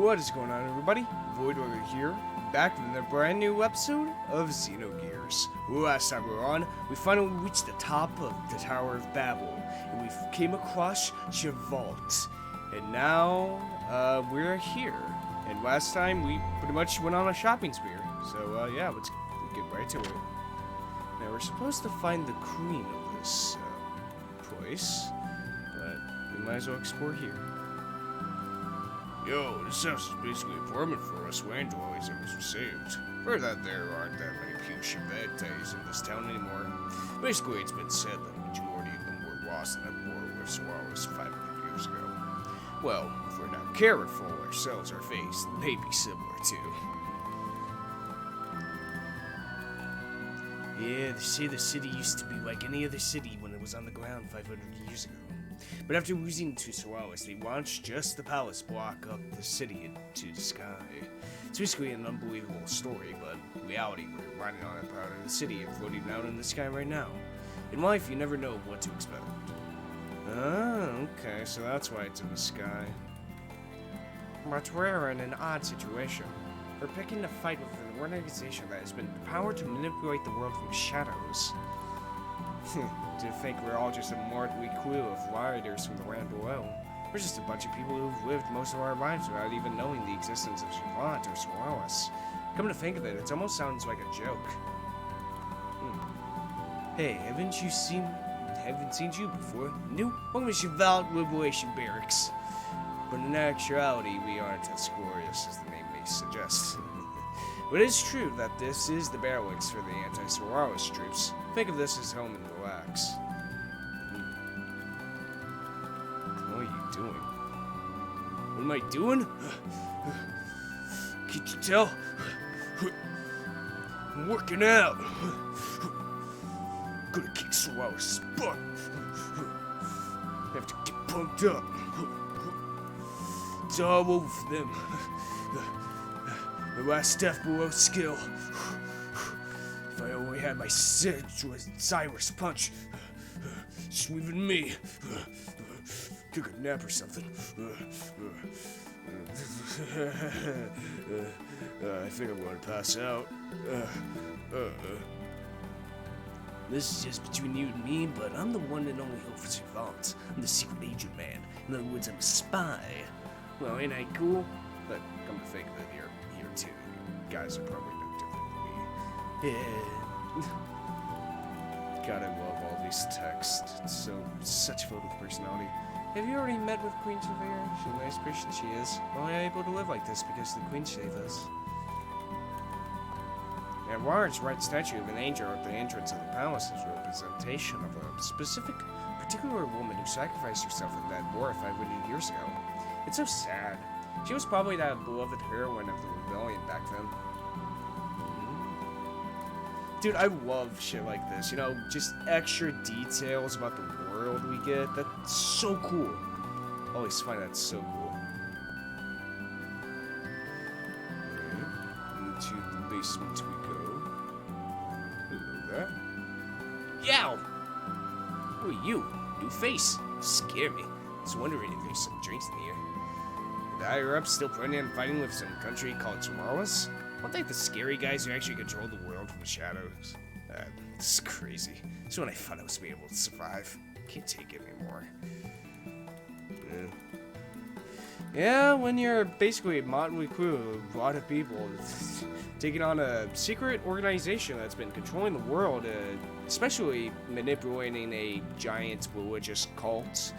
What is going on, everybody? Voidlego here, back with a brand new episode of Xenogears. Last time we were on, we finally reached the top of the Tower of Babel, and we came across Revolves. And now, we're here. And last time, we pretty much went on a shopping spree. So, yeah, let's get right to it. Now, we're supposed to find the queen of this, place, but we might as well explore here. Yo, this house is basically a apartment for us land dwellers that was saved. Heard that there aren't that many pure Chevetes in this town anymore. Basically, it's been said that the majority of them were lost in that war with Solaris 500 years ago. Well, if we're not careful ourselves, our face may be similar too. Yeah, they say the city used to be like any other city when it was on the ground 500 years ago. But after losing to Solaris, they launched just the palace block up the city into the sky. It's basically an unbelievable story, but in reality, we're riding on a part of the city and floating out in the sky right now. In life, you never know what to expect. Ah, okay, so that's why it's in the sky. But we're in an odd situation. We're picking a fight with an organization that has been empowered to manipulate the world from shadows. To think we're all just a motley crew of riders from the land below. We're just a bunch of people who've lived most of our lives without even knowing the existence of Shavant or Solaris. Come to think of it, it almost sounds like a joke. Hey, haven't seen you before? New? Welcome to Shavant Liberation Barracks. But in actuality, we aren't as glorious as the name may suggest. But it's true that this is the barracks for the anti-Solaris troops. Think of this as home and relax. What are you doing? What am I doing? Can't you tell? I'm working out. Gonna kick Solaris' butt. Have to get pumped up. It's all over for them. The last step below skill. If I only had my Cyrus punch. Just leaving me. Took a nap or something. I think I'm going to pass out. This is just between you and me, but I'm the one and only hope for Shavant. I'm the secret agent man. In other words, I'm a spy. Well, ain't I cool? But come to think of it, you're here too. You guys are probably no different than me. Yeah. God, I love all these texts. It's such filled with personality. Have you already met with Queen Surveyor? She's a nice person, she is. Only able to live like this because the Queen saved us. And Warren's right statue of an angel at the entrance of the palace is a representation of a particular woman who sacrificed herself in that war 500 years ago. It's so sad. She was probably that beloved heroine of the rebellion back then. Dude, I love shit like this, you know, just extra details about the world we get. That's so cool. I always find that so cool. Okay. Into the basement we go. Hello there. Yow! Who are you? New face. You scare me. I was wondering if there's some drinks in here. The higher up still planning on fighting with some country called Solaris? Aren't they the scary guys who actually control the world from the shadows? This is crazy. This is when I thought I was be able to survive. Can't take it anymore. Yeah, when you're basically a motley crew of a lot of people taking on a secret organization that's been controlling the world, especially manipulating a giant religious cult,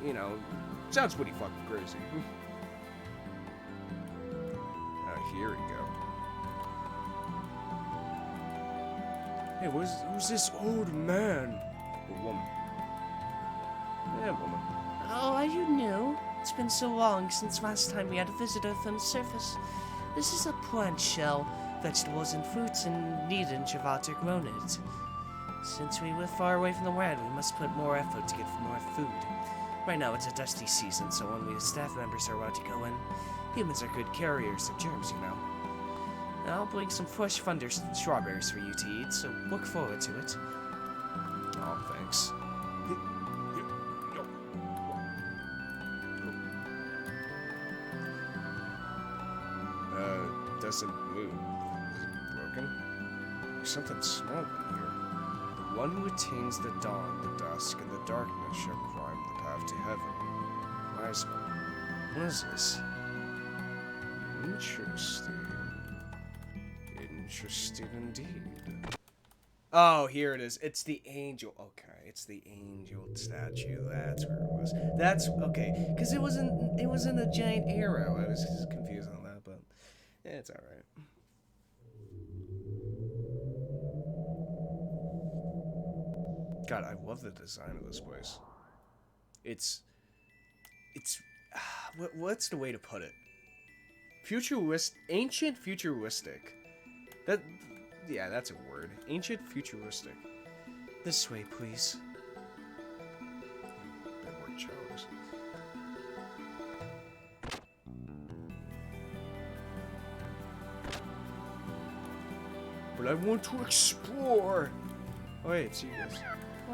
you know, sounds pretty fucking crazy. Here we go. Hey, who's this old man? Or woman? Yeah, woman. Oh, are you new? It's been so long since last time we had a visitor from the surface. This is a plant shell. Vegetables and fruits and need in Shavant are grown in it. Since we live far away from the land, we must put more effort to get more food. Right now it's a dusty season, so only the staff members are allowed to go in. Humans are good carriers of germs, you know. I'll bring some fresh strawberries for you to eat, so look forward to it. Oh, thanks. doesn't move. Is it broken? There's something small in here. The one who attains the dawn, the dusk, and the darkness shall climb the path to heaven. Wise one. What is this? Interesting. Interesting indeed. Oh, here it is. It's the angel. Okay, it's the angel statue. That's where it was. That's okay. Because it wasn't a giant arrow. I was just confused on that, but yeah, it's all right. God, I love the design of this place. It's what's the way to put it? Ancient futuristic. Yeah, that's a word. Ancient futuristic. This way, please. Bit more childish. But I want to explore. Oh, wait, it's you guys.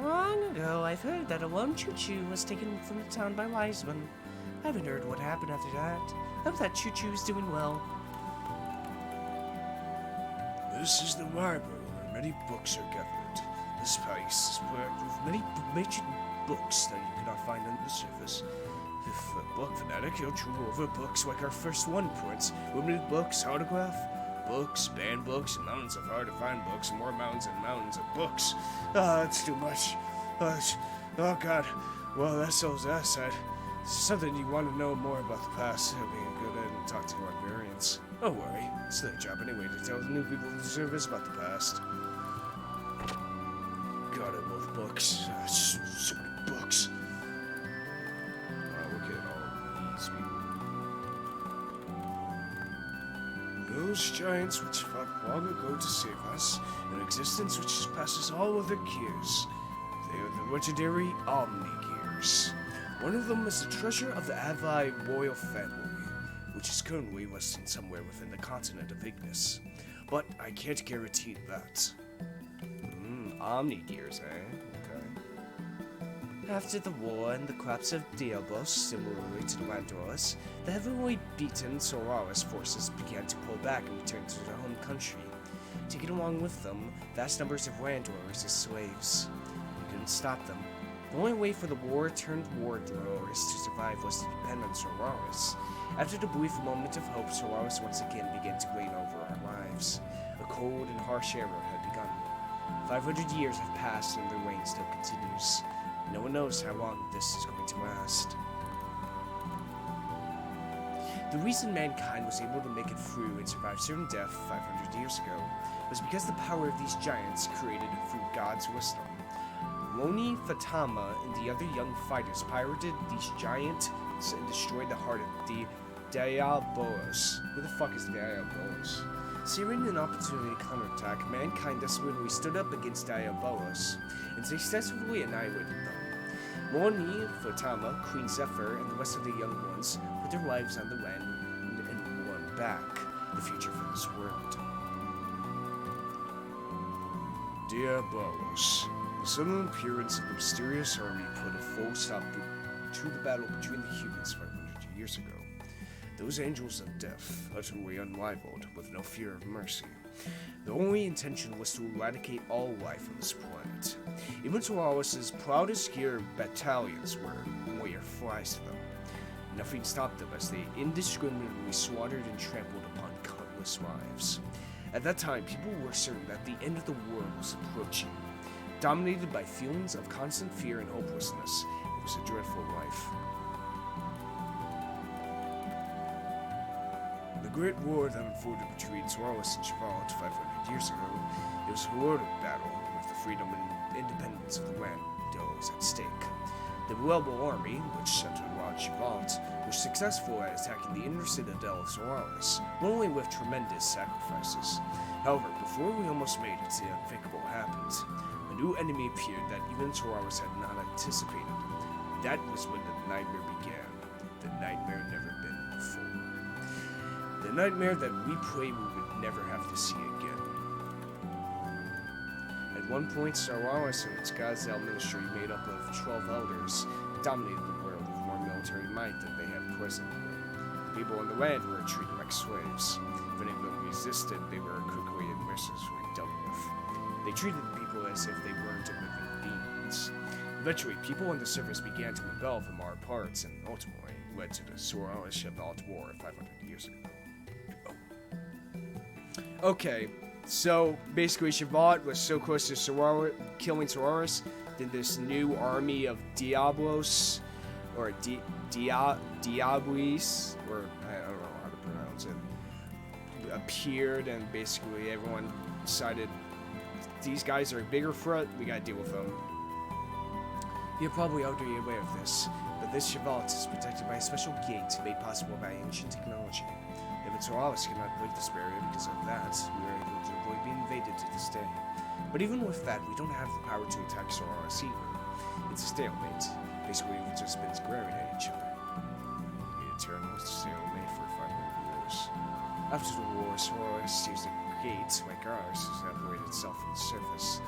Long ago, I've heard that a lone choo-choo was taken from the town by wise men. I haven't heard what happened after that. Hope that choo-choo is doing well. This is the library where many books are gathered. This place is packed with many ancient books that you cannot find under the surface. If a book fanatic, he'll chew over books like our first one points. Limited books, autograph, books, banned books, and mountains of hard-to-find books, and more mountains and mountains of books. That's too much. Oh, God. Well, that's all that said. Something you want to know more about the past, it'll be a good end and talk to librarians. Don't worry, it's their job anyway to tell the new people in the service about the past. God, I love books. So many books. Look at all these people. Those giants which fought long ago to save us, an existence which surpasses all other gears. They are the legendary Omnigears. One of them is the treasure of the Avi royal family, which is currently resting somewhere within the continent of Ignis. But I can't guarantee that. Omnigears, eh? Okay. After the war and the collapse of Diabolos, similarly to the Diabolos, the heavily beaten Solaris forces began to pull back and return to their home country, taking along with them vast numbers of landowners as slaves. They couldn't stop them. The only way for the war-turned warlords to survive was to depend on Solaris. After the brief moment of hope, Solaris once again began to reign over our lives. A cold and harsh era had begun. 500 years have passed and the reign still continues. No one knows how long this is going to last. The reason mankind was able to make it through and survive certain death 500 years ago was because the power of these giants created through God's wisdom. Loni, Fatama, and the other young fighters pirated these giants and destroyed the heart of the Diabolos. Who the fuck is Diabolos? Seeing an opportunity to counterattack, mankind desperately stood up against Diabolos and successfully annihilated them. Loni, Fatama, Queen Zephyr, and the rest of the young ones put their lives on the line and won back the future for this world. Diabolos. The sudden appearance of the mysterious army put a full stop to the battle between the humans 500 years ago. Those angels of death, utterly unrivaled, with no fear of mercy. Their only intention was to eradicate all life on this planet. Even Solaris' proudest gear battalions were mere flies to them. Nothing stopped them as they indiscriminately slaughtered and trampled upon countless lives. At that time, people were certain that the end of the world was approaching. Dominated by feelings of constant fear and hopelessness, it was a dreadful life. The Great War that unfolded between Solaris and Chevalt 500 years ago, it was a heroic battle with the freedom and independence of the land was at stake. The rebel army, which centered around Chevalt, was successful at attacking the inner citadel of Solaris, not only with tremendous sacrifices. However, before we almost made it, the unthinkable happened. A new enemy appeared that even Solaris had not anticipated. That was when the nightmare began. The nightmare never been before. The nightmare that we pray we would never have to see again. At one point, Solaris and its Gazelle ministry, made up of 12 elders, dominated the world with more military might than they have presently. people on the land were treated like slaves. If any of them resisted, they were quickly and mercilessly dealt with. They treated the people as if they weren't living beings. Eventually, people on the surface began to rebel from our parts, and ultimately led to the Solaris-Shevat War 500 years ago. Okay, so basically Shevat was so close to killing Solaris, then this new army of Diabolos, or Diabolis, or I don't know how to pronounce it, appeared, and basically everyone decided these guys are a bigger threat, we gotta deal with them. You're probably already aware of this, but this Shevat is protected by a special gate made possible by ancient technology. Even Solaris cannot break this barrier because of that. We are able to avoid being invaded to this day. But even with that, we don't have the power to attack Solaris either. It's a stalemate. Basically, we've just been glaring at each other. The eternal stalemate for 500 years. After the war, Solaris used a gate like ours to separate itself from the surface.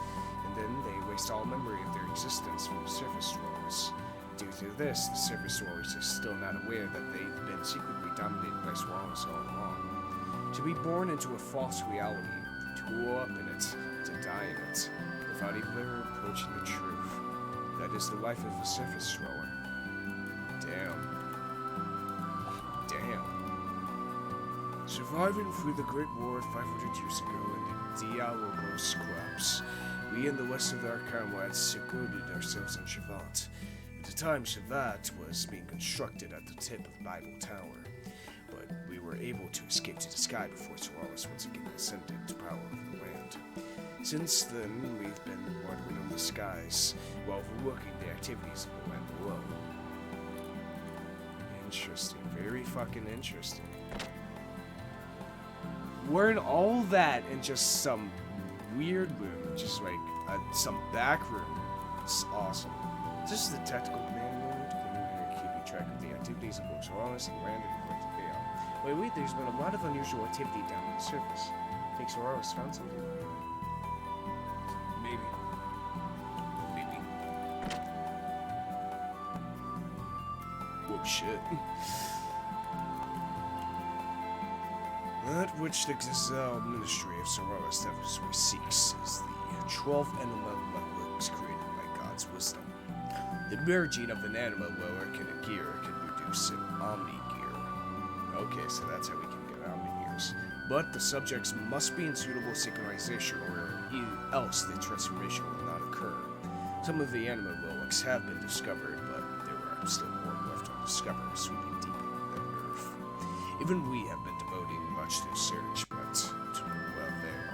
And then they erased all memory of their existence from the surface dwellers. Due to this, the surface dwellers are still not aware that they've been secretly dominated by Solaris all along. To be born into a false reality, to grow up in it, to die in it, without ever approaching the truth. That is the life of a surface dweller. Damn. Surviving through the Great War 500 years ago and the Diabolos collapse, we and the rest of our comrades secluded ourselves in Shevat. At the time, Shevat was being constructed at the tip of Bible Tower, but we were able to escape to the sky before Solaris once again ascended to power over the land. Since then, we've been wandering in the skies while overlooking the activities of the land below. Interesting. Very fucking interesting. Learn all that in just some weird room, just like some back room. It's awesome. This is the tactical command mode, keeping track of the activities of both Solaris and land according to layout. Wait, there's been a lot of unusual activity down on the surface. Think Solaris found something? Maybe. Whoa, shit. That which the Gazelle Ministry of Solaris ever seeks is the 12th Anima Relics created by God's wisdom. The merging of an Anima Relic and a gear can produce an Omnigear. Okay, so that's how we can get Omnigears. But the subjects must be in suitable synchronization or else the transformation will not occur. Some of the Anima Relics have been discovered, but there are still more left undiscovered, sweeping deeper than Earth. Even we have been devoting much to search, but to no avail.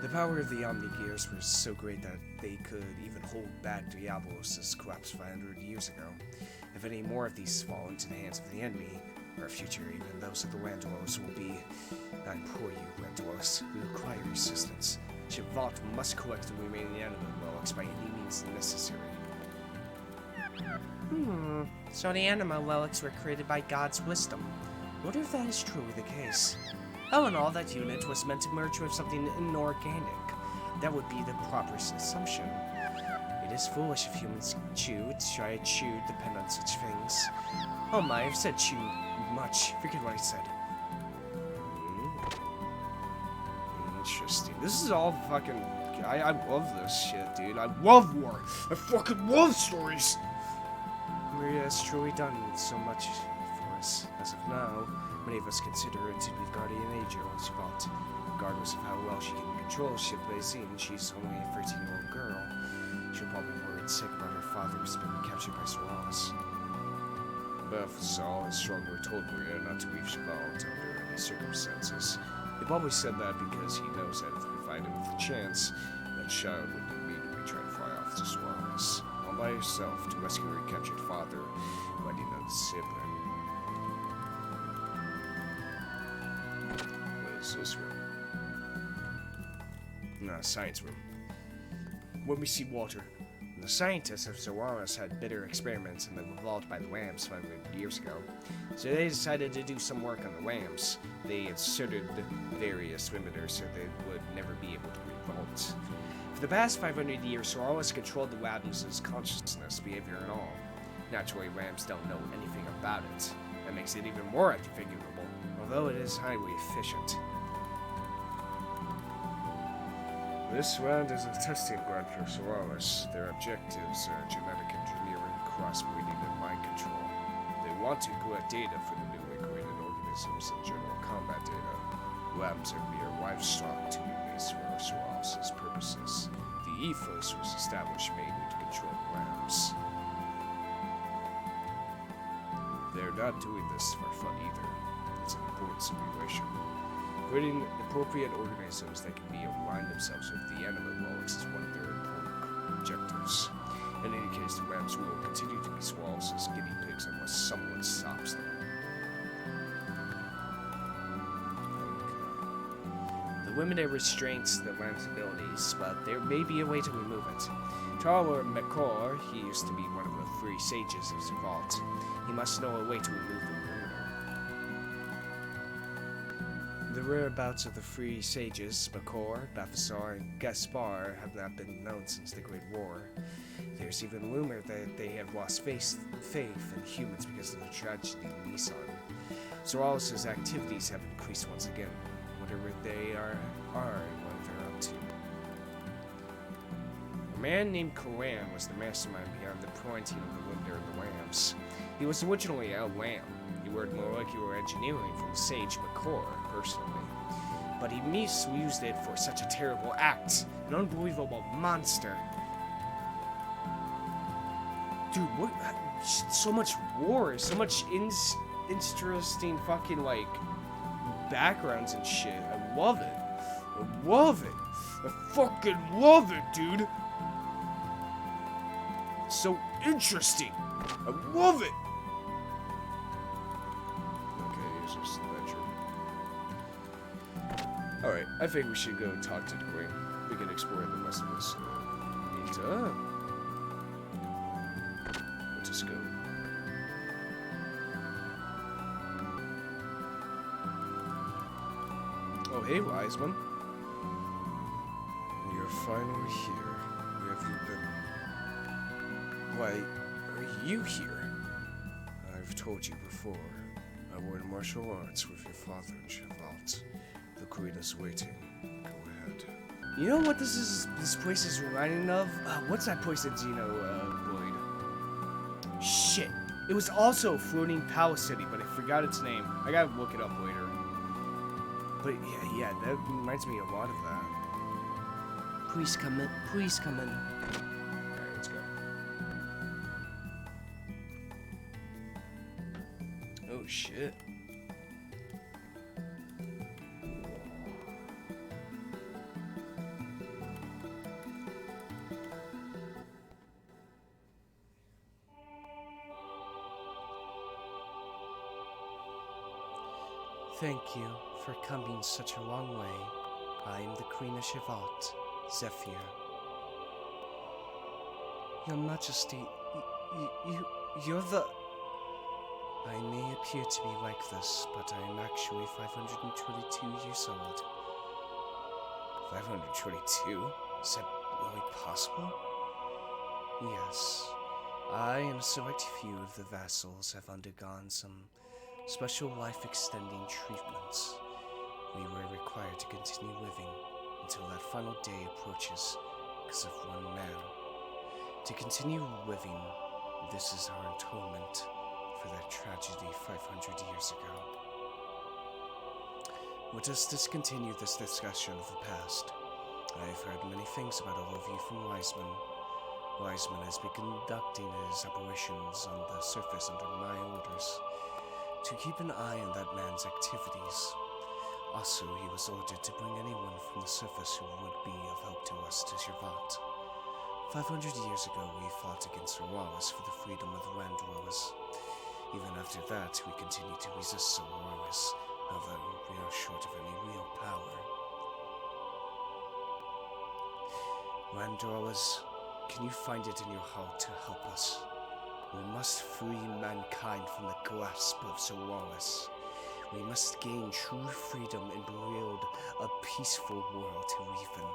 The power of the Omnigears was so great that they could even hold back Diabolos' collapse 500 years ago. If any more of these fall into the hands of the enemy, our future, even those of the land dwellers, will be... I implore you, land dwellers, we require assistance. Shevat must collect the remaining Anima Relics by any means necessary. So the Anima Relics were created by God's wisdom. I wonder if that is truly the case. All in all, that unit was meant to merge with something inorganic. That would be the proper assumption. It is foolish if humans try to depend on such things. Oh my, I've said chew much. Forget what I said. Interesting. This is all fucking... I love this shit, dude. I love war. I fucking love stories. Maria has truly done so much for us. As of now, many of us consider her to be guardian angel on Shevat. Regardless of how well she can control ship Bazine, she's only a 13-year-old girl. She'll probably worry sick about her father who's been captured by Solaris. Saul has strongly told Maria not to leave Shevat under any circumstances. He probably said that because he knows that if we find him with a chance, that child would immediately try to fly off to Solaris. All by herself to rescue her captured father, letting out the sibling. What is this room? Science room. When we see Walter, the scientists of Solaris had bitter experiments in the revolved by the lambs 500 years ago, so they decided to do some work on the lambs. They inserted various limiters so they would never be able to revolt. For the past 500 years, Solaris controlled the lambs' consciousness, behavior, and all. Naturally, lambs don't know anything about it. That makes it even more unconfigurable, although it is highly efficient. This round is a testing ground for Solaris. Their objectives are genetic engineering, crossbreeding, and mind control. They want to collect data for the newly created organisms and general combat data. Labs are mere livestock to be raised for Solaris' purposes. The ethos was established mainly to control labs. They're not doing this for fun either. It's an important simulation. Creating appropriate organisms that can align themselves with the Anima Relics is one of their important objectives. In any case, the labs will continue to be Solaris as guinea pigs unless someone stops them. The limited restraints the lamb's abilities, but there may be a way to remove it. Tarler McCall, he used to be one of the 3 sages of the vault. He must know a way to remove the limiter. The whereabouts of the 3 sages, Makor, Balthasar, and Gaspar, have not been known since the Great War. There's even rumor that they have lost faith in humans because of the tragedy in Nissan. Solaris' activities have increased once again. Whatever they are and what they're up to. A man named Koran was the mastermind behind the quarantine of the Linder and the Lambs. He was originally a lamb. He worked molecular engineering from Sage Makor, personally. But he misused it for such a terrible act. An unbelievable monster. Dude, what? So much war, so much interesting fucking, like, backgrounds and shit. I love it. I love it. I fucking love it, dude. So interesting. I love it. Okay, here's just the ledger. Alright, I think we should go talk to the queen. We can explore the rest of this. Let's just go. Oh, hey, Wiseman. You're finally here. Where have you been? Why are you here? I've told you before. I learned martial arts with your father in Chevault. The queen is waiting. Go ahead. You know what this place is reminding of? What's that place in Xeno, Void? Shit. It was also Freudian Palace City, but I forgot its name. I gotta look it up later. But yeah, that reminds me a lot of that. Please come in. Please come in. Alright, let's go. Oh shit. Thank you for coming such a long way. I am the Queen of Chevault, Zephyr. Your Majesty, you're the... I may appear to be like this, but I am actually 522 years old. 522? Is that really possible? Yes. I and a select few of the vassals have undergone some special life-extending treatments. We were required to continue living until that final day approaches because of one man. To continue living, this is our atonement for that tragedy 500 years ago. Let us discontinue this discussion of the past. I have heard many things about all of you from Wiseman. Wiseman has been conducting his operations on the surface under my orders, to keep an eye on that man's activities. Also, he was ordered to bring anyone from the surface who would be of help to us to Chevault. 500 years ago, we fought against Solaris for the freedom of the land dwellers. Even after that, we continued to resist Solaris, although we are short of any real power. Land dwellers, can you find it in your heart to help us? We must free mankind from the grasp of Solaris. We must gain true freedom and build a peaceful world to live in.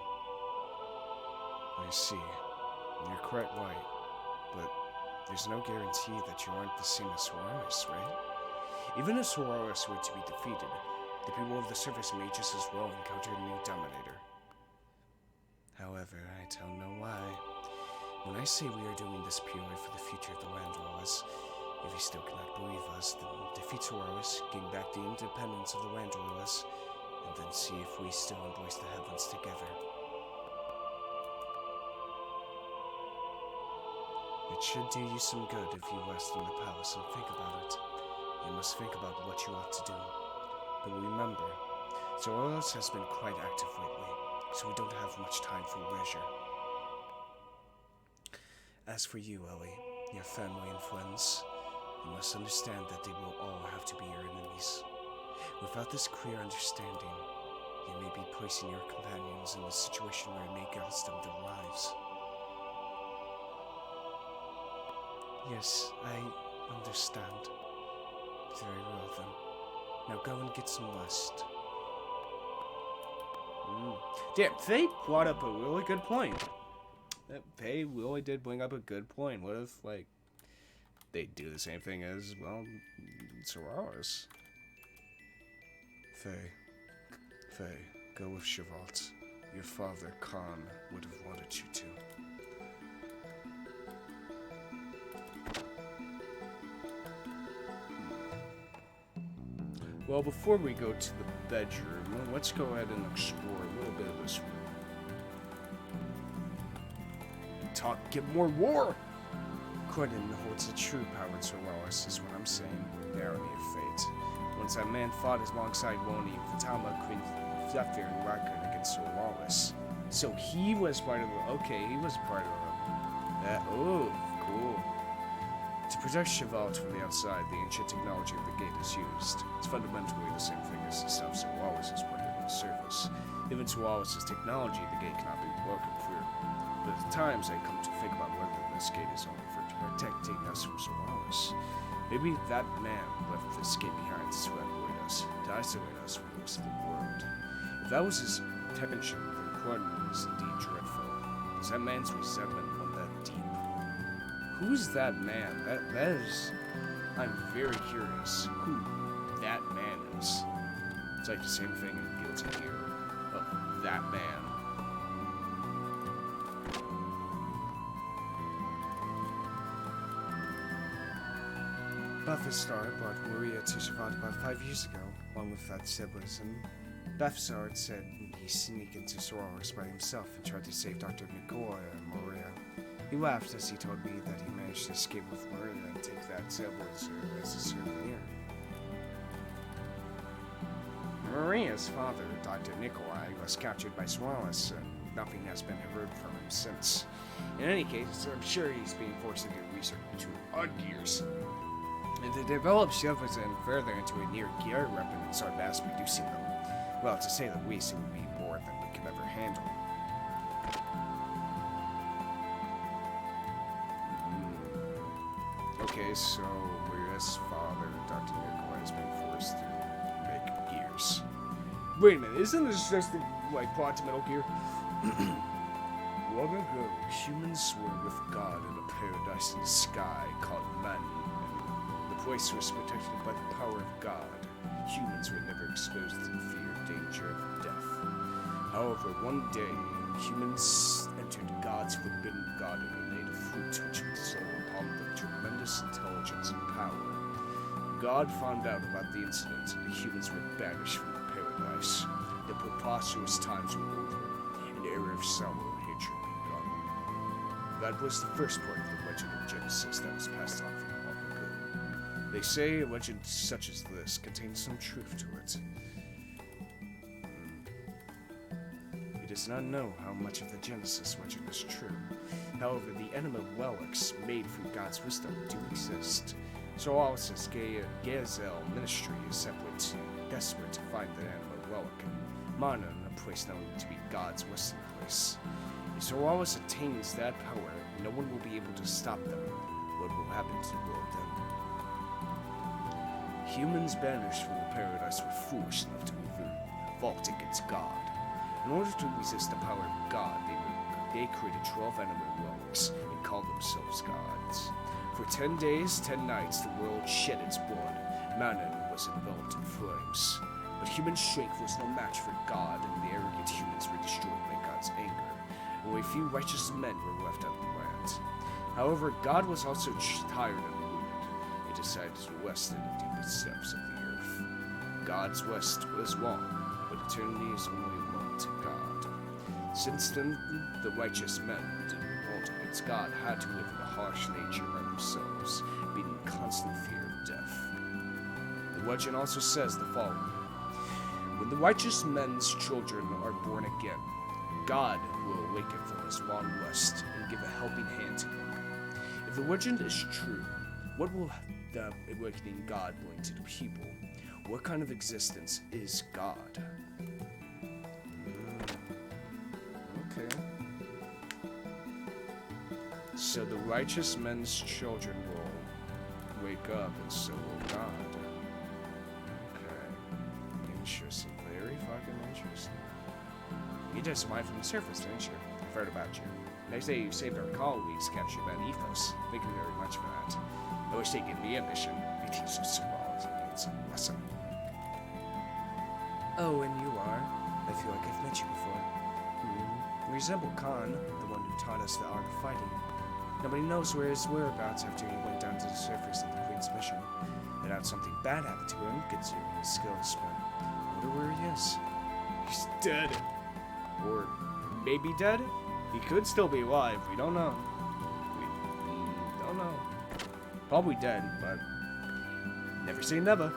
I see. You're quite right. But there's no guarantee that you aren't the same as Solaris, right? Even if Solaris were to be defeated, the people of the surface may just as well encounter a new dominator. However, I don't know why. When I say we are doing this purely for the future of the land dwellers, if you still cannot believe us, then defeat Solaris, gain back the independence of the land dwellers, and then see if we still embrace the heavens together. It should do you some good if you rest in the palace and think about it. You must think about what you ought to do. But remember, Solaris has been quite active lately, so we don't have much time for leisure. As for you, Ellie, your family and friends, you must understand that they will all have to be your enemies. Without this clear understanding, you may be placing your companions in a situation where it may cost them their lives. Yes, I understand. Very well then. Now go and get some rest. Damn, Fei brought up a really good point. Fei really did bring up a good point. What if, like, they do the same thing as, well, Solaris? Fei, go with Shavat. Your father, Khan, would have wanted you to. Well, before we go to the bedroom, let's go ahead and explore a little bit of this room. Talk, get more war! Croydon holds a true power in Solaris, is what I'm saying. The irony of fate. Once that man fought alongside Woni, Fatama, Queen Fluffy, and Raccoon against Solaris. So he was part of the... Okay, he was part of the... oh, cool. To protect Shavat from the outside, the ancient technology of the gate is used. It's fundamentally the same thing as the stuff Solaris is putting on the surface. Even Solaris' technology, the gate cannot be broken through. But at times I come to think about whether this gate is only for protecting us from Solaris. Maybe that man left this gate behind to isolate us, to isolate us from the rest of the world. If that was his intention, then Croydon is indeed dreadful. Is that man's resentment run that deep? Who's that man? That is... I'm very curious who that man is. It's like the same thing in Guilty Gear of that man. Balthasar brought Maria to Shavat about 5 years ago, along with that symbolism. Balthasar had said he sneaked into Solaris by himself and tried to save Dr. Nicola and Maria. He laughed as he told me that he managed to escape with Maria and take that symbolism as a souvenir. Maria's father, Dr. Nikolai, was captured by Solaris, and nothing has been heard from him since. In any case, I'm sure he's being forced to do research into Untitled and to develop shells and further into a near-gear weapon and start mass-producing them. Well, to say the least, it would be more than we could ever handle. Okay, so Maria's father, Dr. Nikolai, has been forced to make gears. Wait a minute, isn't this just like plot to Metal Gear? Long ago, humans were with God in a paradise in the sky called Man. The place was protected by the power of God. Humans were never exposed to the fear and danger of death. However, one day, humans entered God's forbidden garden and ate a fruit which would bestow upon them tremendous intelligence and power. God found out about the incident, and the humans were banished from the paradise. The preposterous times were over. An era of sorrow and hatred begun. That was the first part of the legend of Genesis that was passed on from long ago. They say a legend such as this contains some truth to it. It does not know how much of the Genesis legend is true. However, the Anima Relics made from God's wisdom do exist. Solaris' Gazelle ministry is desperate to find the Anima Relic and Mana in a place known to be God's resting place. If Solaris attains that power, no one will be able to stop them. What will happen to the world then? Humans banished from the paradise were foolish enough to revolt against God. In order to resist the power of God, they created 12 Anima Relics and called themselves gods. For 10 days, 10 nights, the world shed its blood. Manon was enveloped in flames. But human strength was no match for God, and the arrogant humans were destroyed by God's anger. Only a few righteous men were left on the land. However, God was also tired and wounded. He decided to rest in the deepest depths of the earth. God's rest was long, but eternity is only one to God. Since then, the righteous men who did revolt against God had to live in a harsh nature by themselves, being in constant fear of death. The legend also says the following. When the righteous men's children are born again, God will awaken from his long rest and give a helping hand to them. If the legend is true, what will the awakening God bring to the people? What kind of existence is God? Okay. So the righteous men's children will wake up, and so will God. Okay. Interesting. Very fucking interesting. You just survived from the surface, didn't you? I've heard about you. They say you saved our colleagues captured by the ethos. Thank you very much for that. I wish they'd give me a mission. It teaches us so well as I need some lesson. Oh, and you are? I feel like I've met you before. You resemble Khan, the one who taught us the art of fighting. Nobody knows where his whereabouts after he went down to the surface of the Queen's mission. And out something bad happened to him, consuming his skills, but I wonder where he is. He's dead. Or maybe dead? He could still be alive. We don't know. We don't know. Probably dead, but never say never.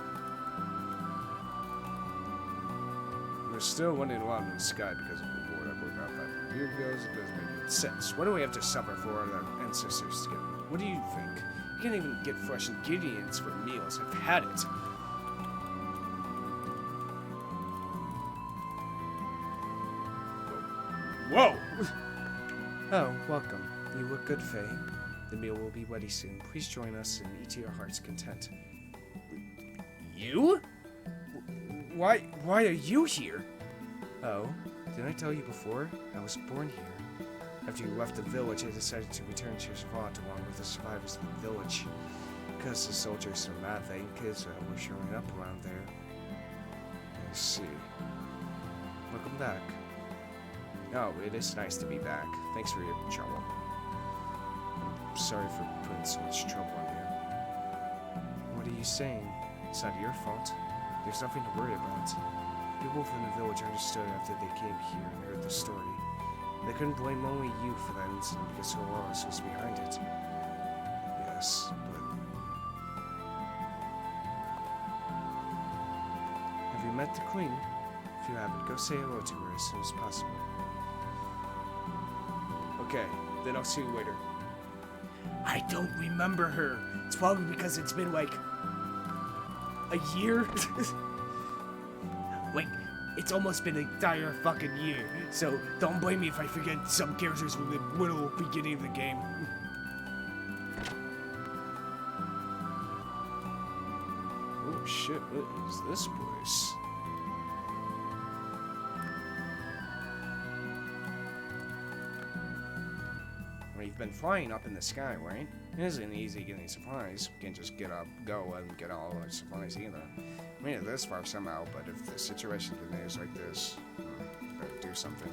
We're still running around in the sky because of the war that broke out 500 years ago. It doesn't make any sense. What do we have to suffer for our ancestors' skin? What do you think? You can't even get fresh ingredients for meals. I've had it. Whoa! Oh, welcome. You look good, Fei. The meal will be ready soon. Please join us and eat to your heart's content. You? Why are you here? Oh, didn't I tell you before? I was born here. After you left the village, I decided to return to Shavat along with the survivors of the village. Because the soldiers and Matvey and kids were showing up around there. I see. Welcome back. Oh, it is nice to be back. Thanks for your trouble. I'm sorry for putting so much trouble on you. What are you saying? It's not your fault. There's nothing to worry about. People from the village understood after they came here and heard the story. They couldn't blame only you for that incident because Solaris was behind it. Yes, but... Have you met the Queen? If you haven't, go say hello to her as soon as possible. Okay, then I'll see you later. I don't remember her. It's probably because it's been like a year. Wait, it's almost been an entire fucking year. So don't blame me if I forget some characters from the little beginning of the game. Oh shit, what is this place? You've been flying up in the sky, right? It isn't easy getting supplies. You can't just get up, go, and get all our supplies either. I made it this far somehow, but if the situation continues like this, better do something.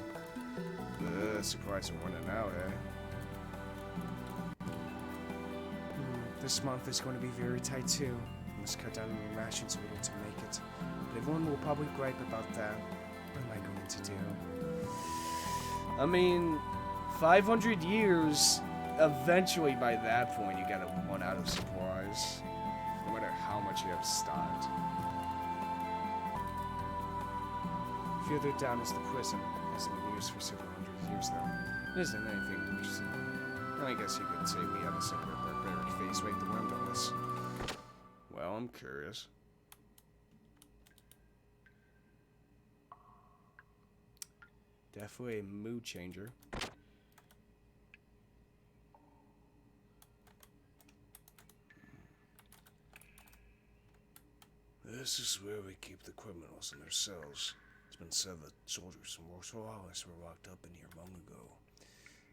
Supplies are running out, eh? This month is going to be very tight too. We must cut down on rations a little to make it. But everyone will probably gripe about that. What am I going to do? I mean... 500 years, eventually by that point you gotta run out of supplies, no matter how much you have stocked. Further down is the prison. It hasn't been used for several hundred years now. It isn't anything interesting. I guess you could say we have a similar barbaric phase right around us. Well, I'm curious. Definitely a mood changer. This is where we keep the criminals in their cells. It's been said that soldiers from Solaris were locked up in here long ago.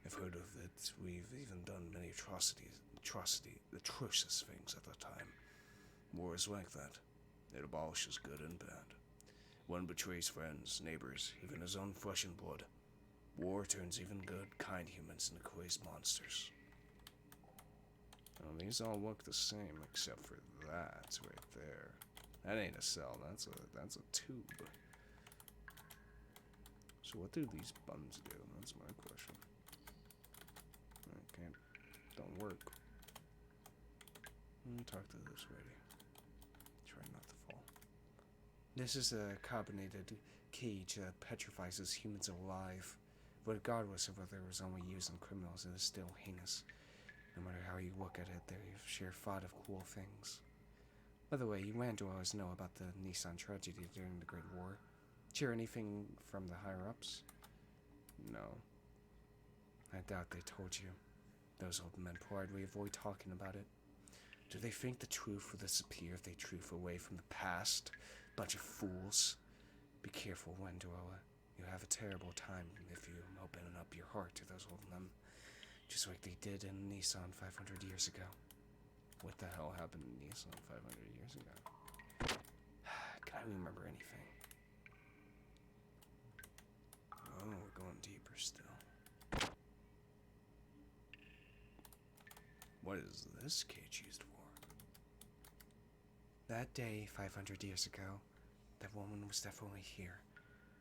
I've heard of it. We've even done many atrocities the atrocious things at the time. War is like that. It abolishes good and bad. One betrays friends, neighbors, even his own flesh and blood. War turns even good, kind humans into crazed monsters. Well, these all look the same except for that right there. That ain't a cell, that's a tube. So what do these buttons do? That's my question. Okay, don't work. Let me talk to this lady. Try not to fall. This is a carbonated cage that petrifies humans alive. Regardless of whether it was only used on criminals, it is still heinous. No matter how you look at it, they've sheer thought of cool things. By the way, you Wanderers know about the Nissan tragedy during the Great War. Did you hear anything from the higher-ups? No. I doubt they told you. Those old men politely avoid talking about it. Do they think the truth will disappear if they truth away from the past? Bunch of fools. Be careful, Wanderer. You have a terrible time if you open up your heart to those old men. Just like they did in Nissan 500 years ago. What the hell happened in Nissan 500 years ago? Can I remember anything? Oh, we're going deeper still. What is this cage used for? That day, 500 years ago, that woman was definitely here.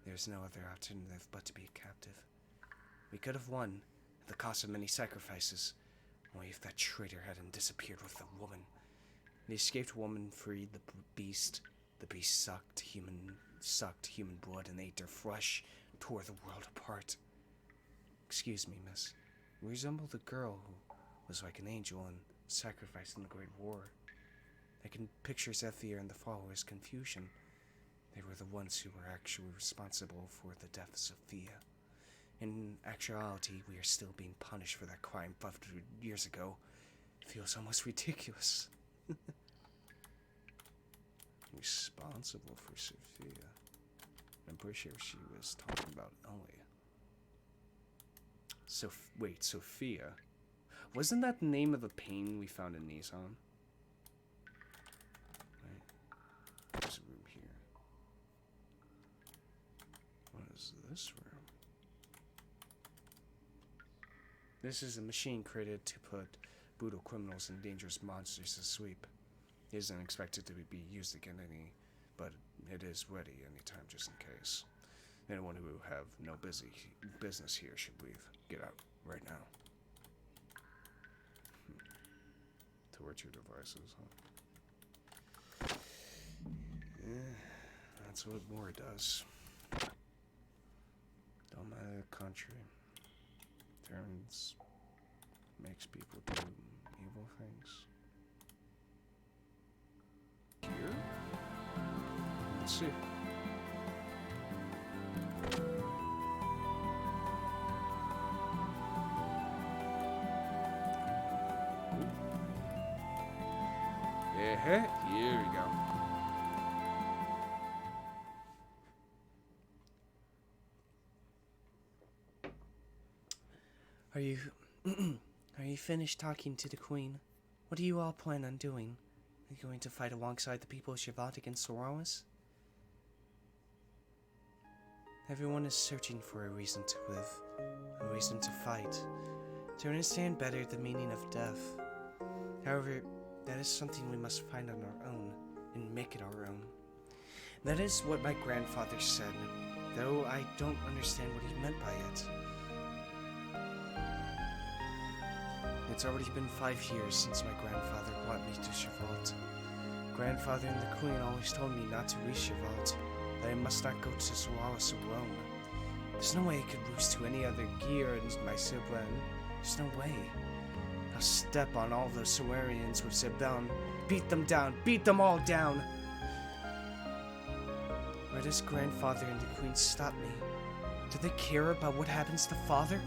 There's no other alternative but to be a captive. We could have won, at the cost of many sacrifices, only if that traitor hadn't disappeared with the woman. The escaped woman freed the beast. The beast sucked human blood and ate their flesh, and tore the world apart. Excuse me, miss. You resemble the girl who was like an angel and sacrificed in the Great War. I can picture Zephyr and the followers' confusion. They were the ones who were actually responsible for the death of Sophia. In actuality, we are still being punished for that crime 500 years ago. It feels almost ridiculous. Responsible for Sophia? I'm pretty sure she was talking about Ellie. Wait, Sophia? Wasn't that the name of the painting we found in Nissan? Right. There's a room here. What is this room? This is a machine created to put brutal criminals and dangerous monsters to sleep. It isn't expected to be used again but it is ready anytime just in case. Anyone who have no business here should leave. Get out right now. Torture devices, huh? Yeah, that's what war does. Don't matter the country. Makes people do evil things. Here? Let's see. Yeah, here we go. Are you finished talking to the Queen? What do you all plan on doing? Are you going to fight alongside the people of Shavat against Solaris? Everyone is searching for a reason to live, a reason to fight, to understand better the meaning of death. However, that is something we must find on our own, and make it our own. That is what my grandfather said, though I don't understand what he meant by it. It's already been 5 years since my grandfather brought me to Shavat. Grandfather and the Queen always told me not to reach Shavat, that I must not go to Solaris alone. There's no way I could lose to any other gear and my sibling. There's no way. I'll step on all those Solarians with Zebeln, beat them down, beat them all down. Why does grandfather and the Queen stop me? Do they care about what happens to father?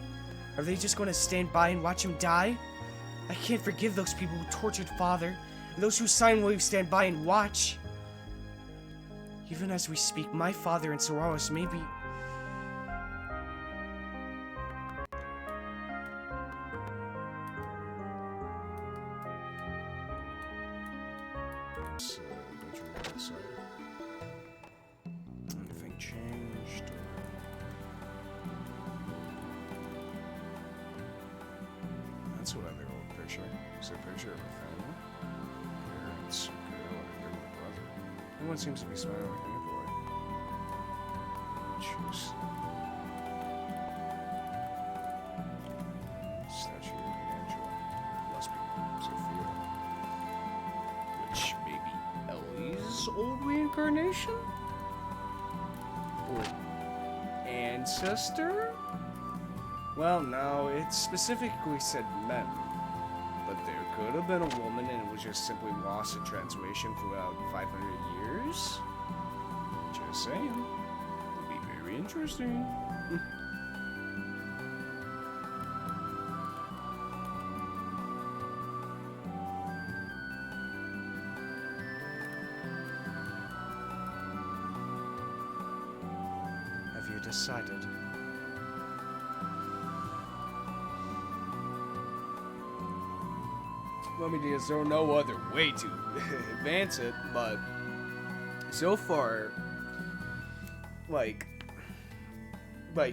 Are they just going to stand by and watch him die? I can't forgive those people who tortured father, and those who silently stand by and watch. Even as we speak, my father and Solaris may be... Everyone seems to be smiling. Hey, boy. Choose. Statue of the angel. Must be Sophia. Which may be Ellie's old reincarnation? Or ancestor? Well, no, it specifically said men. But there could have been a woman and it was just simply lost in translation for about 500 years? Just saying. Would be very interesting. Have you decided? I mean, there's no other way to advance it, but so far, like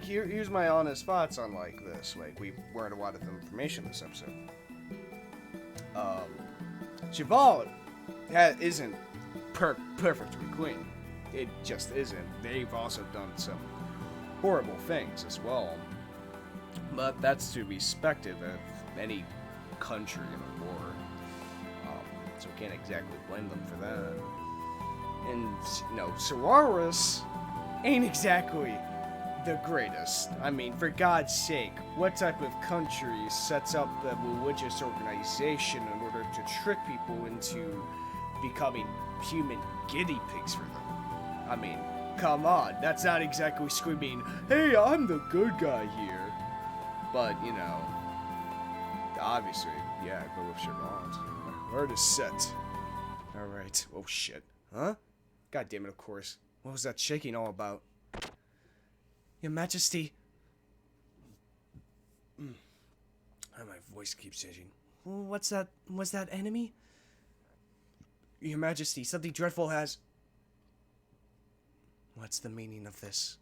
here's my honest thoughts on like this. Like, we learned a lot of information this episode. Cheval isn't perfectly clean. It just isn't. They've also done some horrible things as well, but that's to be expected of any country in a war. So we can't exactly blame them for that. And, Solaris ain't exactly the greatest. I mean, for God's sake, what type of country sets up a religious organization in order to trick people into becoming human guinea pigs for them? I mean, come on, that's not exactly screaming, hey, I'm the good guy here. But, obviously, yeah, go with Chevron. Where to set? Alright. Oh shit. Huh? God damn it, of course. What was that shaking all about? Your Majesty. My voice keeps changing. What's that? Was that enemy? Your Majesty, something dreadful has... What's the meaning of this?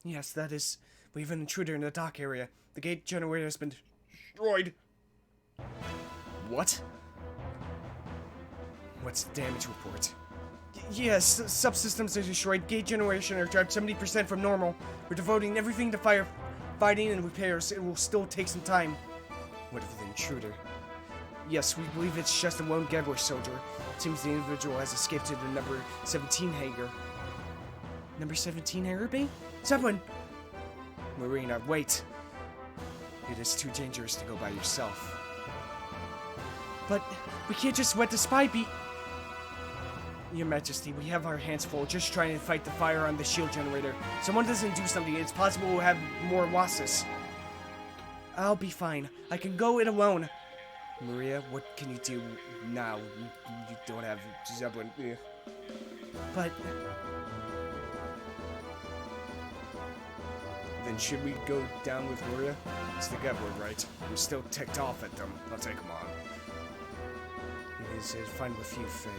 Yes, that is... We have an intruder in the dock area. The gate generator has been destroyed. What? What's the damage report? Yes, subsystems are destroyed. Gate generation are dropped 70% from normal. We're devoting everything to firefighting and repairs. It will still take some time. What of the intruder? Yes, we believe it's just a lone Gabriel soldier. It seems the individual has escaped to the number 17 hangar. Number 17 hangar bay? Someone! Marina, wait. It is too dangerous to go by yourself. But we can't just let the spy be... Your Majesty, we have our hands full just trying to fight the fire on the shield generator. If someone doesn't do something, it's possible we'll have more losses. I'll be fine. I can go it alone. Maria, what can you do now? You don't have Zeppelin. But... Then should we go down with Maria? It's the Gebward, right? I'm still ticked off at them. I'll take them on. It is fine with you, Fei.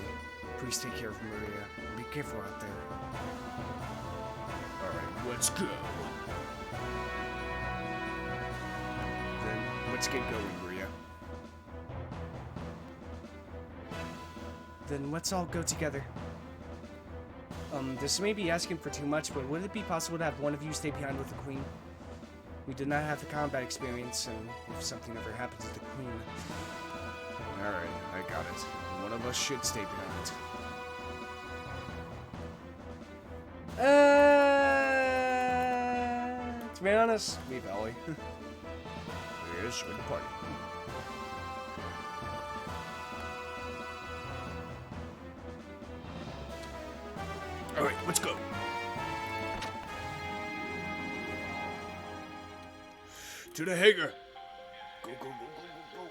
Please take care of Maria. Be careful out there. Alright, let's go. Then, let's get going, Maria. Then let's all go together. This may be asking for too much, but would it be possible to have one of you stay behind with the Queen? We did not have the combat experience, and if something ever happened to the Queen... Alright, I got it. One of us should stay behind. To be honest, leave Ellie. Here's join the party. Alright, let's go. To the hangar. Go, go, go, go, go,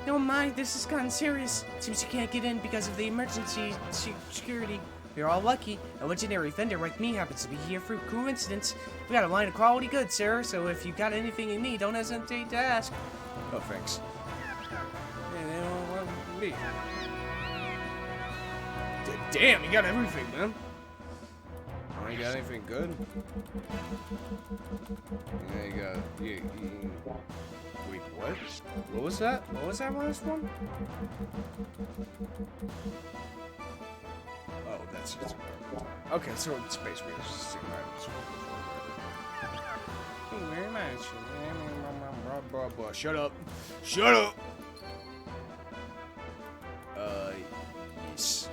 go. Oh my, this has gotten serious. Seems you can't get in because of the emergency security. You're all lucky. A legendary vendor like me happens to be here for coincidence. We got a line of quality goods, sir, so if you got anything you need, don't hesitate to ask. Oh, thanks. Yeah, they don't want me. Damn, you got everything, man. Oh, you got anything good? Yeah, you got... Wait, what? What was that? What was that last one? Oh, that's just... Okay, so it's basically just Thank you very much. Blah, blah. Shut up. Shut up! Yes.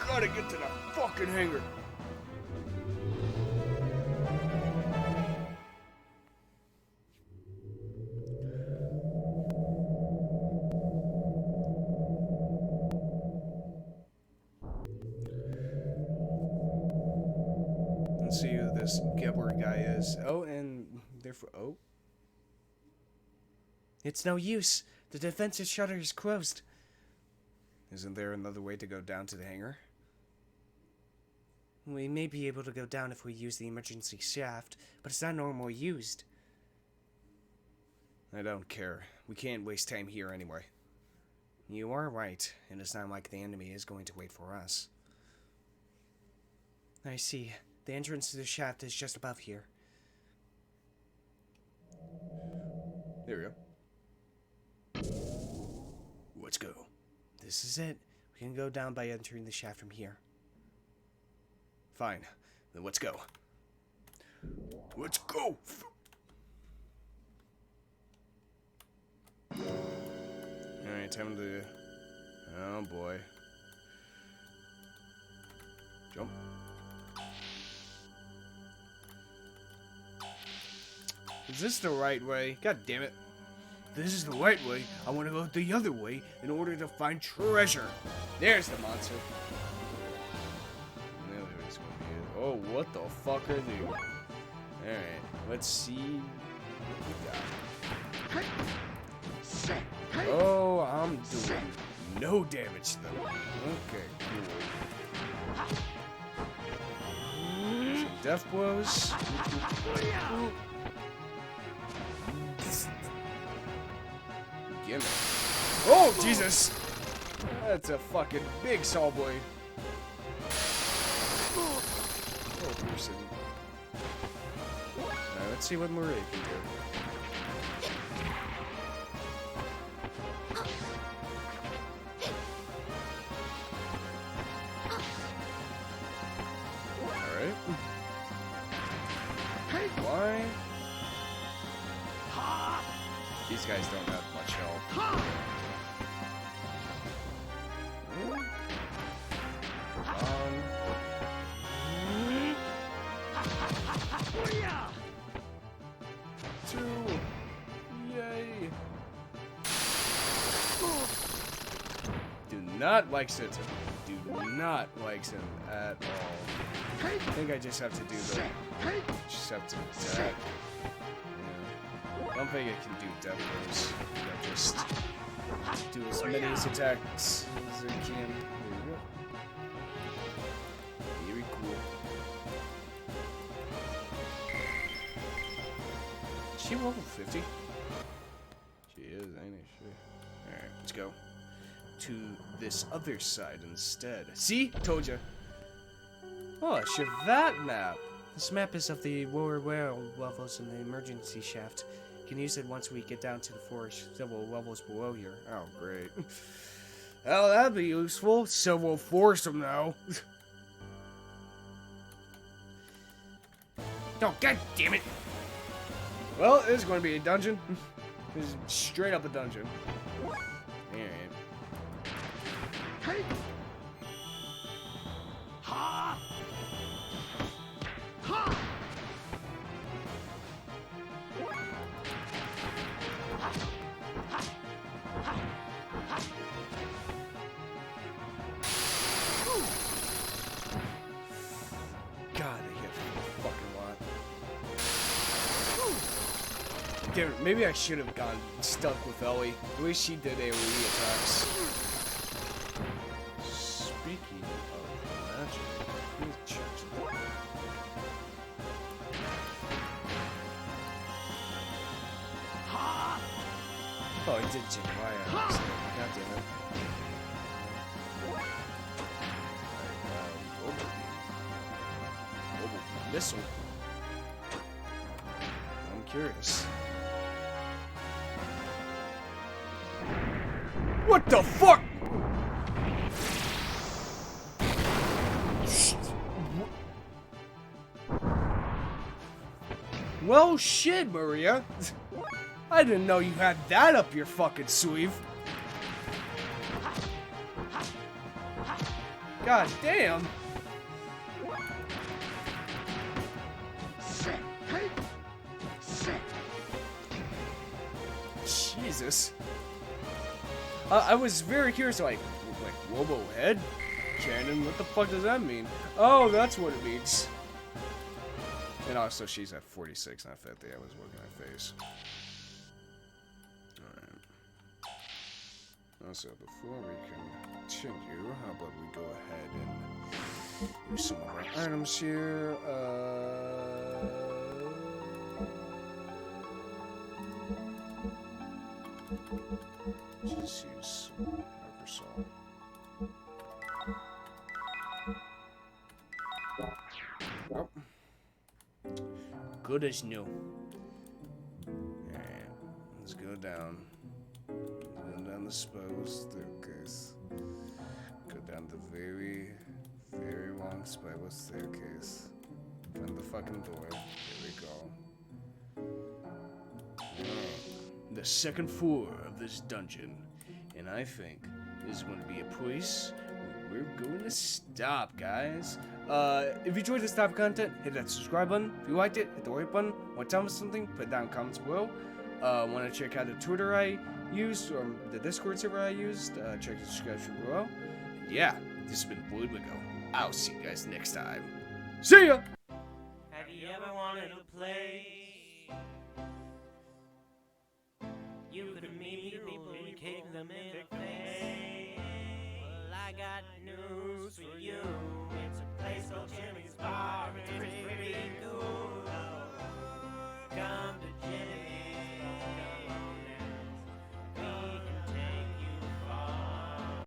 Gotta get to the fucking hangar. Let's see who this Gebler guy is. Oh, and therefore, oh. It's no use. The defensive shutter is closed. Isn't there another way to go down to the hangar? We may be able to go down if we use the emergency shaft, but it's not normally used. I don't care. We can't waste time here anyway. You are right, and it's not like the enemy is going to wait for us. I see. The entrance to the shaft is just above here. There we go. Let's go. This is it. We can go down by entering the shaft from here. Fine. Then let's go. Let's go! Alright, time to... Oh boy. Jump. Is this the right way? God damn it. This is the right way. I want to go the other way in order to find treasure. There's the monster. Oh, what the fuck are they? Alright, let's see what we got. Oh, I'm doing no damage to them. Okay, cool. Some death blows. Gimme. Oh, Jesus! That's a fucking big saw blade. Person. Alright, let's see what Marie can do. Alright. Why? These guys don't have much health. Yay! Do not like Satan. Do not like him at all. I think I just have to do the... Just have to attack. Yeah. I don't think I can do death blows. I just do as many attacks as I can. There we go. Very cool. She level 50? She is, ain't she? Alright, let's go to this other side instead. See? Told ya. Oh, a Shavat map. This map is of the lower levels in the emergency shaft. You can use it once we get down to the forest several levels below here. Oh, great. Well, that'd be useful. So we'll force them now. Oh, god damn it. Well, it's going to be a dungeon. This is straight up a dungeon. Alright. Ha! Ha! God, they hit a fucking lot. Damn it, maybe I should have gone stuck with Ellie. The way she did AoE attacks. Speaking of magic, let's check that. Oh, I did check my ass. God damn it. Mobile missile. curious. What the fuck? Well, shit, Maria. I didn't know you had that up your fucking sleeve. God damn. Jesus. I was very curious, like Robo Head Cannon. What the fuck does that mean? Oh, that's what it means. And also, she's at 46, not 50. I was working her face. Alright. Also, before we continue, how about we go ahead and use some of our items here. Just use some Hypersol. Oh. Good as new. Alright, let's go down. Go down the spiral staircase. Go down the very, very long spiral staircase. Find the fucking door. There we go. The second floor of this dungeon. And I think this is going to be a place where we're going to stop, guys. If you enjoyed this type of content, hit that subscribe button. If you liked it, hit the like button. Want to tell me something? Put it down in the comments below. Want to check out the Twitter I used, or the Discord server I used, check the description below. And yeah, this has been Voidlego. I'll see you guys next time. See ya! Have you ever wanted to play? You could meet people and kick them in the face. Well, I got news for you. It's a place called Jungian.